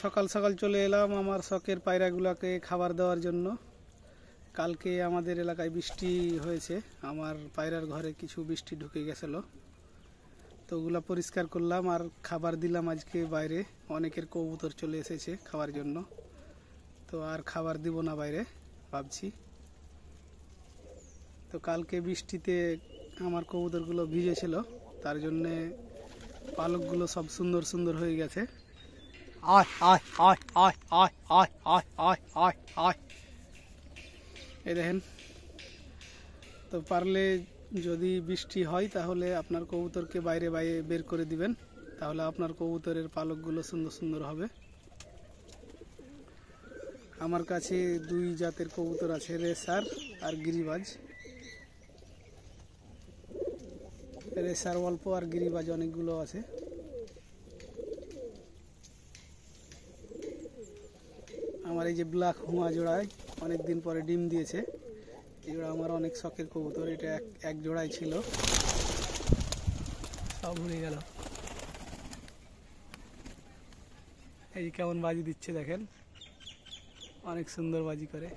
সকাল সকাল চলে এলাম আমার শখের পায়রাগুলোকে খাবার দেওয়ার জন্য। কালকে আমাদের এলাকায় বৃষ্টি হয়েছে, আমার পায়রার ঘরে কিছু বৃষ্টি ঢুকে গেছিল, তো ওগুলা পরিষ্কার করলাম আর খাবার দিলাম। আজকে বাইরে অনেকের কবুতর চলে এসেছে খাওয়ার জন্য, তো আর খাবার দিব না বাইরে ভাবছি। তো কালকে বৃষ্টিতে আমার কবুতরগুলো ভিজেছিল, তার জন্যে পালকগুলো সব সুন্দর সুন্দর হয়ে গেছে। এই দেখেন, তো পারলে যদি বৃষ্টি হয় তাহলে আপনার কবুতরকে বাইরে বাইরে বের করে দিবেন, তাহলে আপনার কবুতরের পালকগুলো সুন্দর সুন্দর হবে। আমার কাছে দুই জাতের কবুতর আছে, রেসার আর গিরিবাজ। রেসার অল্প আর গিরিবাজ অনেকগুলো আছে। আমার এই যে ব্ল্যাক হুয়া জোড়ায় অনেকদিন পরে ডিম দিয়েছে। এই জোড়া আমার অনেক শখের কবুতর, এটা এক জোড়াই ছিল, সব উড়ে গেল। এই কেমন বাজি দিচ্ছে দেখেন, অনেক সুন্দর বাজি করে।